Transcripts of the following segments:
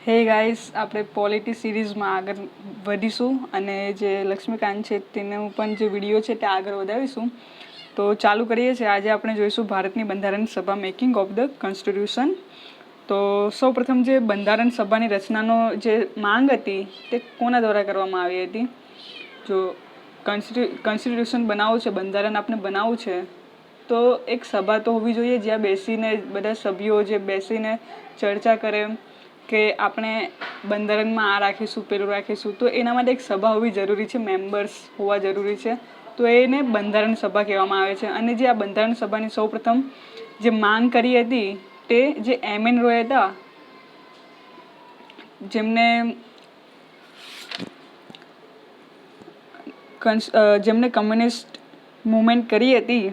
હે ગાઈસ, આપણે પોલિટી સિરીઝમાં આગળ વધીશું અને જે લક્ષ્મીકાંત છે તેનું પણ જે વિડીયો છે તે આગળ વધાવીશું. તો ચાલુ કરીએ છીએ. આજે આપણે જોઈશું ભારતની બંધારણ સભા મેકિંગ ઓફ ધ કોન્સ્ટિટ્યુશન. તો સૌપ્રથમ જે બંધારણ સભાની રચનાનો જે માંગ હતી તે કોના દ્વારા કરવામાં આવી હતી? જો કોન્સ્ટિટ્યુશન બનાવવું છે, બંધારણ આપણે બનાવવું છે, તો એક સભા તો હોવી જોઈએ જ્યાં બેસીને બધા સભ્યો જે બેસીને ચર્ચા કરે કે આપણે બંધારણમાં આ રાખીશું, પેલું રાખીશું. તો એના માટે એક સભા હોવી જરૂરી છે, મેમ્બર્સ હોવા જરૂરી છે. તો એને બંધારણ સભા કહેવામાં આવે છે. અને જે આ બંધારણ સભાની સૌપ્રથમ જે માંગ કરી હતી તે જે એમ.એન. રોય હતા, જેમને કમ્યુનિસ્ટ મુવમેન્ટ કરી હતી,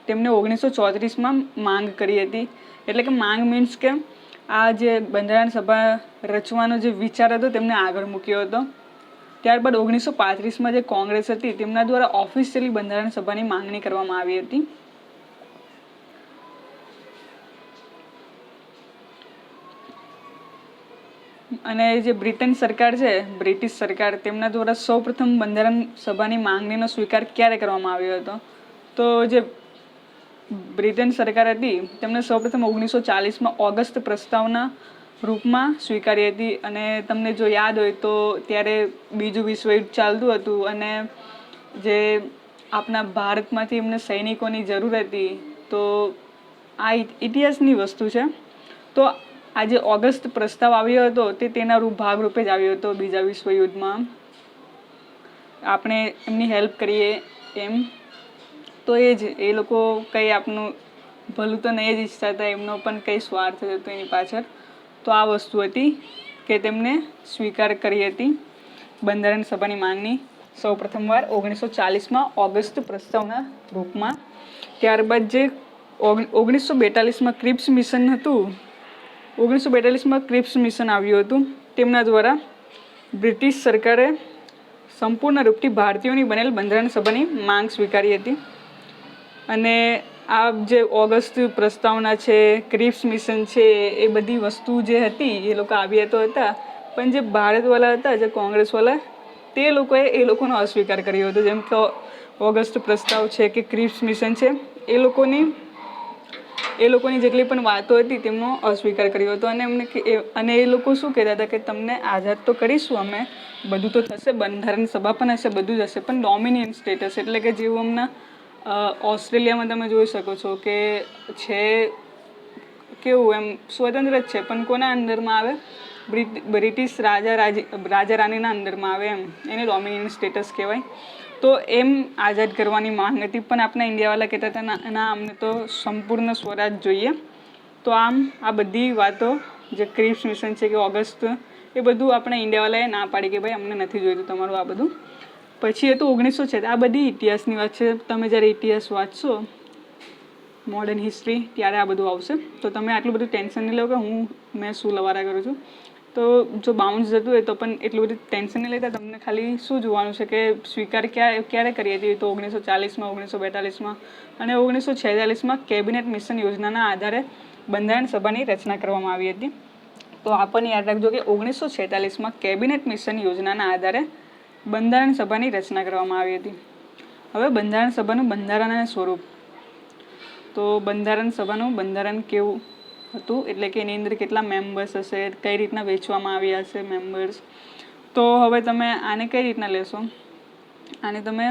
તેમને 1934માં માંગ કરી હતી. એટલે કે માંગ મીન્સ કે આ જે બંધારણ સભા રચવાનો જે વિચાર હતો તેમને આગળ મૂક્યો હતો. ત્યારબાદ 1935માં જે કોંગ્રેસ હતી તેમના દ્વારા ઓફિશિયલી બંધારણ સભાની માંગણી કરવામાં આવી હતી. અને જે બ્રિટન સરકાર છે, બ્રિટિશ સરકાર, તેમના દ્વારા સૌપ્રથમ બંધારણ સભાની માંગણીનો સ્વીકાર ક્યારે કરવામાં આવ્યો હતો? તો જે બ્રિટન સરકાર હતી તેમને સૌપ્રથમ 1940માં ઓગસ્ટ પ્રસ્તાવના રૂપમાં સ્વીકારી હતી. અને તમને જો યાદ હોય તો ત્યારે બીજું વિશ્વયુદ્ધ ચાલતું હતું અને જે આપણા ભારતમાંથી એમને સૈનિકોની જરૂર હતી. તો આ ઇતિહાસની વસ્તુ છે. તો આ જે ઓગસ્ટ પ્રસ્તાવ આવ્યો હતો તે તેના ભાગરૂપે જ આવ્યો હતો. બીજા વિશ્વયુદ્ધમાં આપણે એમની હેલ્પ કરીએ એમ. તો એ લોકો કંઈ આપનું ભલું તો નહીં જ ઈચ્છતા હતા, એમનો પણ કંઈ સ્વાર્થ હતો એની પાછળ. તો આ વસ્તુ હતી કે તેમને સ્વીકાર કરી હતી બંધારણ સભાની માંગણી સૌ પ્રથમવાર 1940માં ઓગસ્ટ પ્રસ્તાવના રૂપમાં. ત્યારબાદ જે 1942માં ક્રિપ્સ મિશન હતું, 1942માં ક્રિપ્સ મિશન આવ્યું હતું. તેમના દ્વારા બ્રિટિશ સરકારે સંપૂર્ણ રૂપથી ભારતીયોની બનેલ બંધારણ સભાની માંગ સ્વીકારી હતી. અને આ જે ઓગસ્ટ પ્રસ્તાવના છે, ક્રિપ્સ મિશન છે, એ બધી વસ્તુ જે હતી એ લોકો આવ્યા તો હતા, પણ જે ભારતવાળા હતા, જે કોંગ્રેસવાળા, તે લોકોએ એ લોકોનો અસ્વીકાર કર્યો હતો. જેમ કે ઓગસ્ટ પ્રસ્તાવ છે કે ક્રિપ્સ મિશન છે, એ લોકોની જેટલી પણ વાતો હતી તેમનો અસ્વીકાર કર્યો હતો. અને એ લોકો શું કહેતા હતા કે તમને આઝાદ તો કરીશું અમે, બધું તો થશે, બંધારણ સભા પણ હશે, બધું જ હશે, પણ ડોમિનિયન સ્ટેટસ, એટલે કે જેવું હમણાં ઓસ્ટ્રેલિયામાં તમે જોઈ શકો છો કે છે કેવું એમ સ્વતંત્ર જ છે, પણ કોના અંદરમાં આવે? બ્રિટિશ રાજા રાણીના અંદરમાં આવે એમ. એને ડોમિનિયન સ્ટેટસ કહેવાય. તો એમ આઝાદ કરવાની માંગ હતી. પણ આપણા ઇન્ડિયાવાળા કહેતા હતા ના, અમને તો સંપૂર્ણ સ્વરાજ જોઈએ. તો આમ આ બધી વાતો જે ક્રિપ્સ મિશન છે કે ઓગસ્ટ, એ બધું આપણા ઇન્ડિયાવાળાએ ના પાડી કે ભાઈ અમને નથી જોઈતું તમારું આ બધું. પછી હતું 1906. આ બધી ઇતિહાસની વાત છે. તમે જ્યારે ઇતિહાસ વાંચશો, મોડર્ન હિસ્ટ્રી, ત્યારે આ બધું આવશે. તો તમે આટલું બધું ટેન્શન નહીં લો કે મેં શું લવારા કરું છું. તો જો બાઉન્સ જતું હોય તો પણ એટલું બધું ટેન્શન નહીં લેતા. તમને ખાલી શું જોવાનું છે કે સ્વીકાર ક્યારે કરી હતી? તો 1940માં, 1942માં અને 1946માં કેબિનેટ મિશન યોજનાના આધારે બંધારણ સભાની રચના કરવામાં આવી હતી. તો આપણને યાદ રાખજો કે 1946માં કેબિનેટ મિશન યોજનાના આધારે બંધારણ સભાની રચના કરવામાં આવી હતી. હવે બંધારણ સભાનું બંધારણ અને સ્વરૂપ. તો બંધારણ સભાનું બંધારણ કેવું હતું, એટલે કે એની અંદર કેટલા મેમ્બર્સ હશે, કઈ રીતના વહેંચવામાં આવ્યા હશે મેમ્બર્સ. તો હવે તમે આને કઈ રીતના લેશો? આને તમે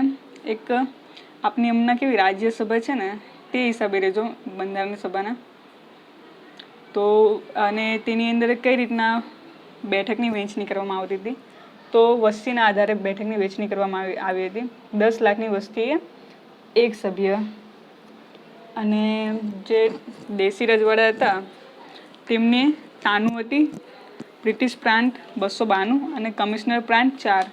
એક આપની હમણાં કેવી રાજ્યસભા છે ને તે હિસાબે રહેજો બંધારણ સભાના. તો અને તેની અંદર કઈ રીતના બેઠકની વહેંચણી કરવામાં આવતી હતી? તો વસ્તીના આધારે બેઠકની વહેંચણી કરવામાં આવી હતી. 10 લાખની વસ્તીએ એક સભ્ય. અને જે દેશી રજવાડા હતા તેમને 93 હતી, બ્રિટિશ પ્રાંત 292 અને કમિશનર પ્રાંત 4.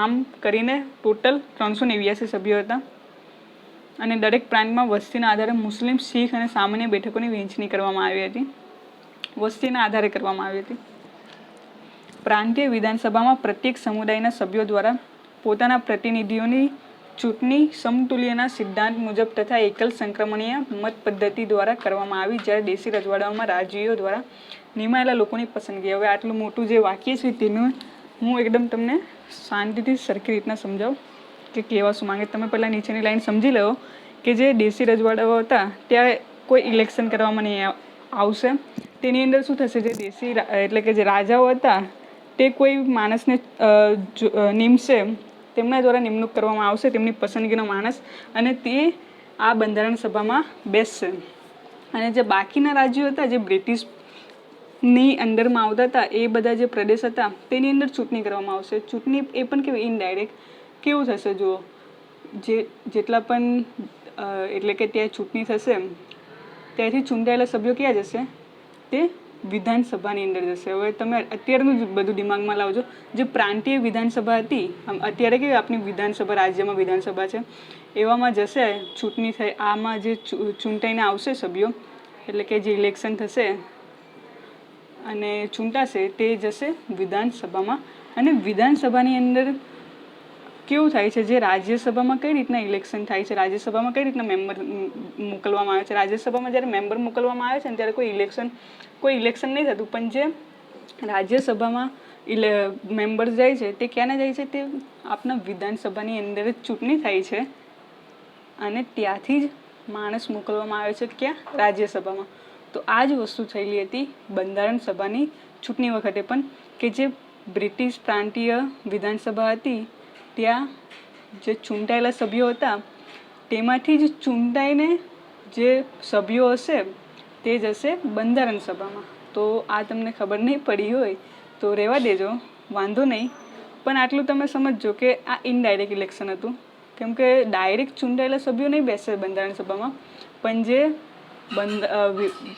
આમ કરીને ટોટલ 389 સભ્યો હતા. અને દરેક પ્રાંતમાં વસ્તીના આધારે મુસ્લિમ, શીખ અને સામાન્ય બેઠકોની વહેંચણી કરવામાં આવી હતી. વસ્તીના આધારે કરવામાં આવી હતી. પ્રાંતીય વિધાનસભામાં પ્રત્યેક સમુદાયના સભ્યો દ્વારા પોતાના પ્રતિનિધિઓની ચૂંટણી સમતુલ્યના સિદ્ધાંત મુજબ તથા એકલ સંક્રમણીય મત પદ્ધતિ દ્વારા કરવામાં આવી, જ્યારે દેશી રજવાડાઓમાં રાજ્યો દ્વારા નિમાયેલા લોકોની પસંદગી. હવે આટલું મોટું જે વાક્ય છે તેનું હું એકદમ તમને શાંતિથી સરખી રીતના સમજાવું કે કહેવા શું માંગે. તમે પહેલાં નીચેની લાઈન સમજી લો કે જે દેશી રજવાડાઓ હતા ત્યાં કોઈ ઇલેક્શન કરવામાં નહીં આવશે. તેની અંદર શું થશે, જે દેશી એટલે કે જે રાજાઓ હતા તે કોઈ માણસને નિમશે, તેમના દ્વારા નિમણૂક કરવામાં આવશે, તેમની પસંદગીનો માણસ, અને તે આ બંધારણ સભામાં બેસશે. અને જે બાકીના રાજ્યો હતા જે બ્રિટિશની અંડરમાં આવતા હતા એ બધા જે પ્રદેશ હતા તેની અંદર ચૂંટણી કરવામાં આવશે. ચૂંટણી એ પણ કેવી ઇનડાયરેક્ટ કેવું થશે, જુઓ, જેટલા પણ એટલે કે ત્યાં ચૂંટણી થશે ત્યાંથી ચૂંટાયેલા સભ્યો ક્યાં જશે, તે વિધાનસભાની અંદર જશે. હવે તમે અત્યારનું જ બધું દિમાગમાં લાવજો. જે પ્રાંતીય વિધાનસભા હતી, અત્યારે કેવી આપણી વિધાનસભા, રાજ્યમાં વિધાનસભા છે, એવામાં જશે ચૂંટણી થઈ, આમાં જે ચૂંટાઈને આવશે સભ્યો, એટલે કે જે ઇલેક્શન થશે અને ચૂંટાશે તે જશે વિધાનસભામાં. અને વિધાનસભાની અંદર કેવું થાય છે, જે રાજ્યસભામાં કઈ રીતના ઇલેક્શન થાય છે, રાજ્યસભામાં કઈ રીતના મેમ્બર મોકલવામાં આવે છે. રાજ્યસભામાં જ્યારે મેમ્બર મોકલવામાં આવે છે ને ત્યારે કોઈ ઇલેક્શન નહીં થતું, પણ જે રાજ્યસભામાં મેમ્બર્સ જાય છે તે ક્યાંના જાય છે, તે આપણા વિધાનસભાની અંદર જ ચૂંટણી થાય છે અને ત્યાંથી જ માણસ મોકલવામાં આવે છે ક્યાં, રાજ્યસભામાં. તો આ જ વસ્તુ થયેલી હતી બંધારણ સભાની ચૂંટણી વખતે પણ, કે જે બ્રિટિશ પ્રાંતીય વિધાનસભા હતી ત્યાં જે ચૂંટાયેલા સભ્યો હતા તેમાંથી જ ચૂંટાઈને જે સભ્યો હશે તે જશે બંધારણ સભામાં. તો આ તમને ખબર નહીં પડી હોય તો રહેવા દેજો, વાંધો નહીં. પણ આટલું તમે સમજજો કે આ ઇનડાયરેક્ટ ઇલેક્શન હતું, કેમ કે ડાયરેક્ટ ચૂંટાયેલા સભ્યો નહીં બેસે બંધારણ સભામાં, પણ જે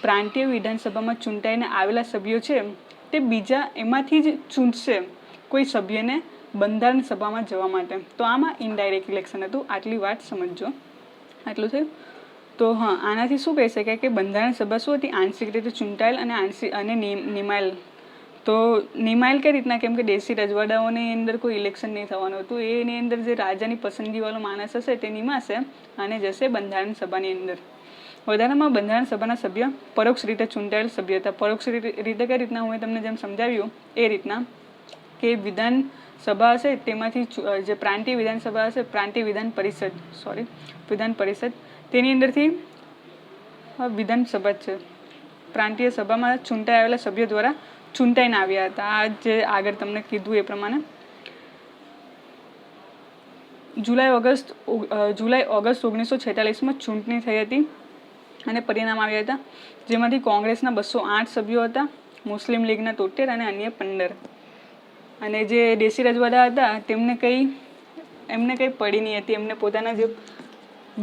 પ્રાંતીય વિધાનસભામાં ચૂંટાઈને આવેલા સભ્યો છે તે બીજા એમાંથી જ ચૂંટશે કોઈ સભ્યને બંધારણ સભામાં જવા માટે. તો આમાં ઇનડાયરેક્ટ ઇલેક્શન હતું. આટલી વાત સમજજો. આટલું થયું. તો હા, આનાથી શું કહી શકાય કે બંધારણ સભા શું હતી, આંશિક રીતે ચૂંટાયેલ અને નિમાયેલ. તો નિમાયેલ કઈ રીતના, કેમ કે દેશી રજવાડાઓની અંદર કોઈ ઇલેક્શન નહીં થવાનું હતું, એની અંદર જે રાજાની પસંદગીવાળો માણસ હશે તે નિમાશે અને જશે બંધારણ સભાની અંદર. વધારામાં બંધારણ સભાના સભ્ય પરોક્ષ રીતે ચૂંટાયેલ સભ્ય હતા. પરોક્ષ રીતે કઈ રીતના, હું તમને જેમ સમજાવ્યું એ રીતના કે વિધાનસભા હશે તેમાંથી જે પ્રાંતીય વિધાનસભા હશે, વિધાન પરિષદ તેની અંદરથી વિધાનસભા છે, પ્રાંતીય સભામાં ચૂંટાઈ આવેલા સભ્યો દ્વારા ચૂંટાઈને આવ્યા હતા. આ જે આગળ તમને કીધું એ પ્રમાણે જુલાઈ ઓગસ્ટ 1946માં ચૂંટણી થઈ હતી અને પરિણામ આવ્યા હતા, જેમાંથી કોંગ્રેસના 208 સભ્યો હતા, મુસ્લિમ લીગના 73 અને અન્ય 15. અને જે દેશી રજવાડા હતા એમને કંઈ પડી નહીં હતી, એમને પોતાના જે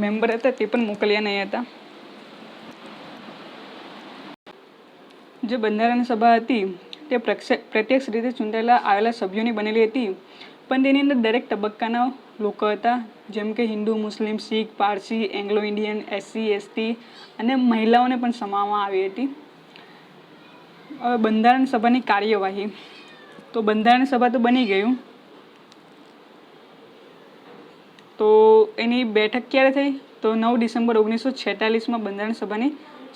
મેમ્બર હતા તે પણ મોકલ્યા નહીં હતા. જે બંધારણ સભા હતી તે પ્રત્યક્ષ રીતે ચૂંટાયેલા આવેલા સભ્યોની બનેલી હતી, પણ તેની અંદર દરેક તબક્કાના લોકો હતા, જેમ કે હિન્દુ, મુસ્લિમ, શીખ, પારસી, એંગ્લો ઇન્ડિયન, SC, ST અને મહિલાઓને પણ સમાવવામાં આવી હતી. હવે બંધારણ સભાની કાર્યવાહી. તો બંધારણ સભા તો બની ગયું, તો એની બેઠક ક્યારે થઈ, તો 9 ડિસેમ્બર 1946માં બંધારણ સભાની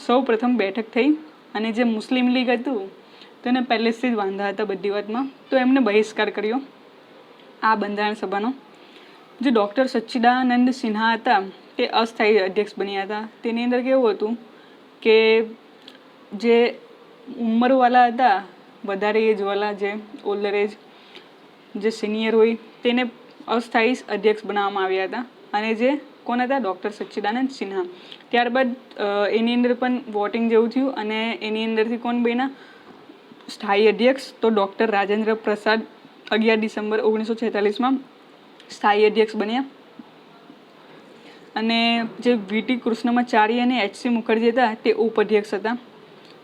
સૌ પ્રથમ બેઠક થઈ. અને જે મુસ્લિમ લીગ હતું તેને પહેલેથી જ વાંધા હતા બધી વાતમાં, તો એમને બહિષ્કાર કર્યો આ બંધારણ સભાનો. જે ડૉક્ટર સચ્ચિદાનંદ સિન્હા હતા તે અસ્થાયી અધ્યક્ષ બન્યા હતા. તેની અંદર કેવું હતું કે જે ઉંમરવાળા હતા, વધારે એજવાળા, જે ઓલ્ડર એજ, જે સિનિયર હોય તેને અસ્થાયી અધ્યક્ષ બનાવવામાં આવ્યા હતા. અને જે કોણ હતા, ડૉક્ટર સચ્ચિદાનંદ સિન્હા. ત્યારબાદ એની અંદર પણ વોટિંગ જેવું થયું અને એની અંદરથી કોણ બન્યા સ્થાયી અધ્યક્ષ, તો ડૉક્ટર રાજેન્દ્ર પ્રસાદ 11 ડિસેમ્બર 1946માં સ્થાયી અધ્યક્ષ બન્યા. અને જે VT કૃષ્ણમાચારી અને HC મુખર્જી હતા તે ઉપાધ્યક્ષ હતા.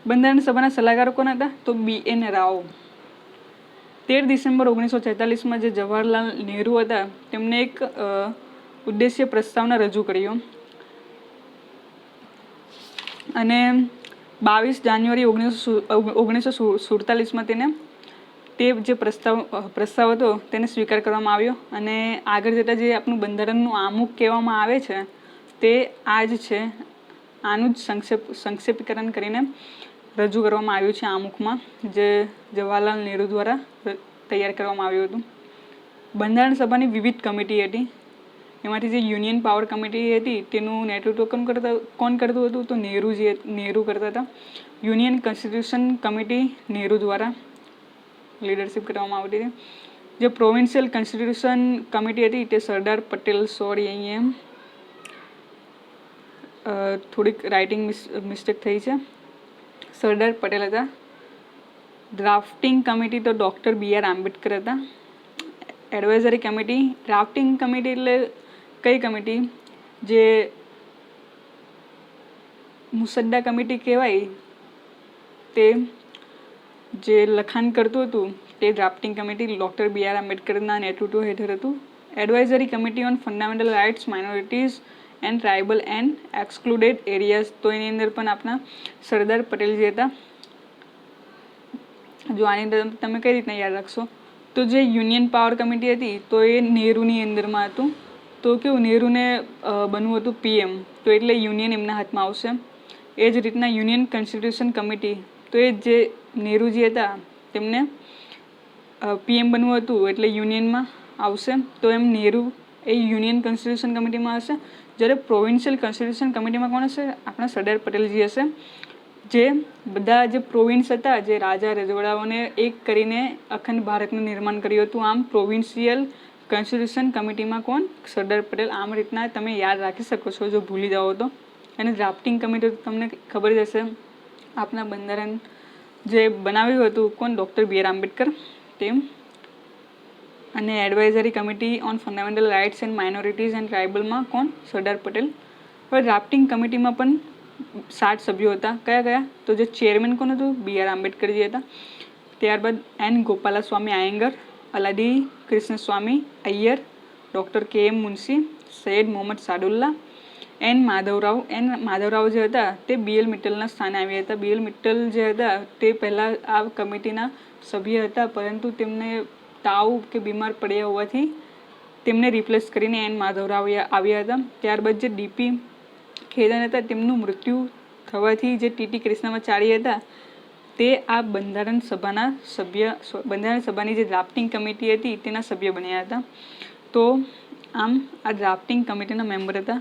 બંધારણ સભાના સલાહકારો કોણ હતા, તો BN રાવ. 13 ડિસેમ્બર 1946માં જે જવાહરલાલ નહેરુ હતા તેમણે એક ઉદ્દેશ્ય પ્રસ્તાવના રજૂ કર્યો અને 22 જાન્યુઆરી 1947માં તેને તે જે પ્રસ્તાવ હતો તેને સ્વીકાર કરવામાં આવ્યો અને આગળ જતાં જે આપણું બંધારણનું આમુખ કહેવામાં આવે છે તે આ જ છે. આનું જ સંક્ષેપીકરણ કરીને રજૂ કરવામાં આવ્યું છે આમુખમાં, જે જવાહરલાલ નહેરુ દ્વારા તૈયાર કરવામાં આવ્યું હતું. બંધારણ સભાની વિવિધ કમિટી હતી. એમાંથી જે યુનિયન પાવર કમિટી હતી તેનું નેતૃત્વ કોણ કરતું હતું? તો નહેરુ કરતા હતા. યુનિયન કોન્સ્ટિટ્યુશન કમિટી નહેરુ દ્વારા લીડરશિપ કરવામાં આવતી હતી. જે પ્રોવિન્શિયલ કોન્સ્ટિટ્યુશન કમિટી હતી તે સરદાર પટેલ, અહીંયા થોડીક રાઇટિંગ મિસ્ટેક થઈ છે, સરદાર પટેલ હતા. ડ્રાફ્ટિંગ કમિટી તો ડૉક્ટર BR આંબેડકર હતા. એડવાઇઝરી કમિટી, ડ્રાફ્ટિંગ કમિટી એટલે કઈ કમિટી? જે મુસદ્દા કમિટી કહેવાય તે જે લખાણ કરતું હતું તે ડ્રાફ્ટિંગ કમિટી ડૉક્ટર BR આંબેડકરના નેતૃત્વ હેઠળ હતું. Advisory committee on fundamental rights, minorities and tribal and excluded areas, તો એની અંદર પણ આપણા સરદાર પટેલ જે હતા. જો આની અંદર તમે કઈ રીતના યાદ રાખશો? તો જે યુનિયન પાવર કમિટી હતી તો એ નહેરુની અંદરમાં હતું. તો કેવું, નહેરુને બનવું હતું PM, તો એટલે યુનિયન એમના હાથમાં આવશે. એ જ રીતના યુનિયન કોન્સ્ટિટ્યુશન કમિટી, તો એ જે નહેરુજી હતા તેમને PM બનવું હતું એટલે યુનિયનમાં આવશે. તો એમ નહેરુ એ યુનિયન કોન્સ્ટિટ્યુશન કમિટીમાં હશે. જ્યારે પ્રોવિન્શિયલ કોન્સ્ટિટ્યુશન કમિટીમાં કોણ હશે? આપણા સરદાર પટેલજી હશે. જે બધા જે પ્રોવિન્સ હતા, જે રાજા રજવાડાઓને એક કરીને અખંડ ભારતનું નિર્માણ કર્યું હતું. આમ પ્રોવિન્શિયલ કોન્સ્ટિટ્યુશન કમિટીમાં કોણ? સરદાર પટેલ. આમ રીતના તમે યાદ રાખી શકો છો જો ભૂલી જાઓ તો. અને ડ્રાફ્ટિંગ કમિટી તમને ખબર જ હશે, આપણા બંધારણ જે બનાવ્યું હતું કોણ? ડૉક્ટર BR આંબેડકર તેમ. અને advisory committee on fundamental rights and minorities and ટ્રાઇબલમાં કોણ? સરદાર પટેલ. હવે ડ્રાફ્ટિંગ કમિટીમાં પણ 7 સભ્યો હતા. કયા કયા? તો જે ચેરમેન કોણ હતું? BR આંબેડકરજી હતા. ત્યારબાદ N Gopalaswami Ayyangar, Alladi Krishnaswami Ayyar, doctor KM Munshi, Syed Mohammad Saadulla, N Madhavrao જે હતા તે BL મિત્તલના સ્થાને આવ્યા હતા. BL મિત્તલ જે હતા તે પહેલાં આ કમિટીના સભ્ય હતા, પરંતુ તેમને તાવ કે બીમાર પડ્યા હોવાથી તેમને રિપ્લેસ કરીને N માધવરાવ આવ્યા હતા. ત્યારબાદ જે DP ખેદન હતા તેમનું મૃત્યુ થવાથી જે TT કૃષ્ણમાચાર્ય હતા તે આ બંધારણ સભાની જે ડ્રાફ્ટિંગ કમિટી હતી તેના સભ્ય બન્યા હતા. તો આમ આ ડ્રાફ્ટિંગ કમિટીના મેમ્બર હતા.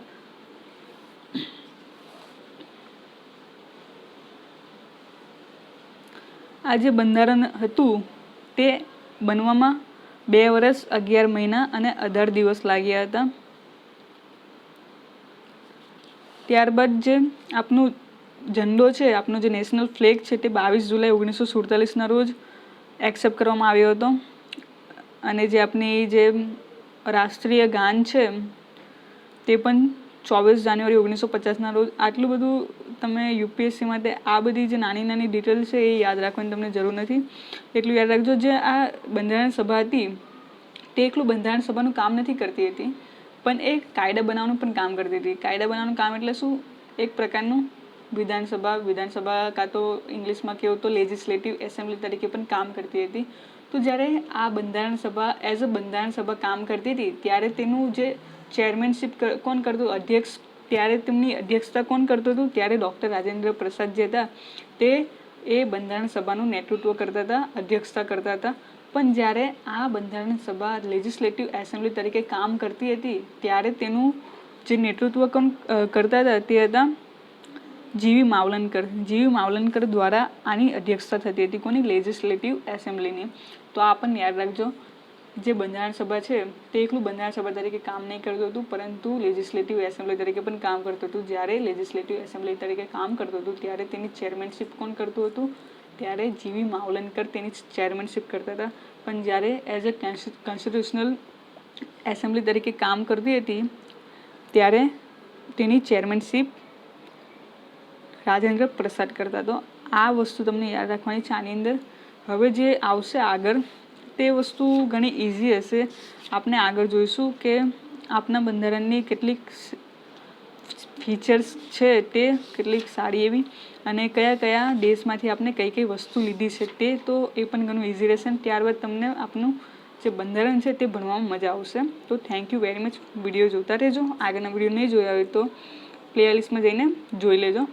આ જે બંધારણ હતું તે બનવામાં 2 વર્ષ 11 મહિના અને 18 દિવસ લાગ્યા હતા. ત્યારબાદ જે આપનું ઝંડો છે, આપનો જે નેશનલ ફ્લેગ છે તે 22 જુલાઈ 1947ના રોજ એક્સેપ્ટ કરવામાં આવ્યો હતો. અને જે આપની જે રાષ્ટ્રીય ગાન છે તે પણ 24 જાન્યુઆરી 1950ના રોજ. આટલું બધું તમે UPSC માટે આ બધી જે નાની નાની ડિટેલ છે એ યાદ રાખવાની તમને જરૂર નથી. એટલું યાદ રાખજો, જે આ બંધારણ સભા હતી તે એકલું બંધારણ સભાનું કામ નથી કરતી હતી, પણ એ કાયદા બનાવવાનું પણ કામ કરતી હતી. કાયદા બનાવવાનું કામ એટલે શું? એક પ્રકારનું વિધાનસભા કાં તો ઇંગ્લિશમાં કહેવું તો લેજિસ્લેટિવ એસેમ્બલી તરીકે પણ કામ કરતી હતી. તો જ્યારે આ બંધારણ સભા એઝ અ બંધારણ સભા કામ કરતી હતી ત્યારે તેનું જે ચેરમેનશિપ કોણ કરતું? અધ્યક્ષ. ત્યારે તેમની અધ્યક્ષતા કોણ કરતું હતું? ત્યારે ડૉક્ટર રાજેન્દ્ર પ્રસાદ જે હતા તે એ બંધારણ સભાનું નેતૃત્વ કરતા હતા, અધ્યક્ષતા કરતા હતા. પણ જ્યારે આ બંધારણ સભા લેજિસ્લેટિવ એસેમ્બલી તરીકે કામ કરતી હતી ત્યારે તેનું જે નેતૃત્વ કોણ કરતા હતા તે હતા GV માવલનકર દ્વારા આની અધ્યક્ષતા થતી હતી. કોની? લેજિસ્લેટિવ એસેમ્બલીની. તો આ પણ યાદ રાખજો, જે બંધારણ સભા છે તે એકલું બંધારણ સભા તરીકે કામ નહીં કરતું હતું, પરંતુ લેજિસ્લેટિવ એસેમ્બલી તરીકે પણ કામ કરતું હતું. જ્યારે લેજિસ્લેટિવ એસેમ્બલી તરીકે કામ કરતું હતું ત્યારે તેની ચેરમેનશિપ કોણ કરતું હતું? ત્યારે GV માવલનકર તેની ચેરમેનશિપ કરતા હતા. પણ જ્યારે એઝ અ કોન્સ્ટિટ્યુશનલ એસેમ્બલી તરીકે કામ કરતી હતી ત્યારે તેની ચેરમેનશિપ રાજેન્દ્ર પ્રસાદ કરતા. તો આ વસ્તુ તમને યાદ રાખવાની છે આની અંદર. હવે જે આવશે આગળ તે વસ્તુ ઘણી ઇઝી હશે. આપણે આગળ જોઈશું કે આપણા બંધારણની કેટલીક ફીચર્સ છે તે કેટલીક સારી એવી, અને કયા કયા દેશમાંથી આપણે કઈ કઈ વસ્તુ લીધી છે તે, તો એ પણ ઘણું ઇઝી રહેશે. ત્યારબાદ તમને આપનું જે બંધારણ છે તે ભણવામાં મજા આવશે. તો thank you very much. Video જોતા રહેજો. આગળના વિડીયો નહીં જોયા હોય તો પ્લેલિસ્ટમાં જઈને જોઈ લેજો.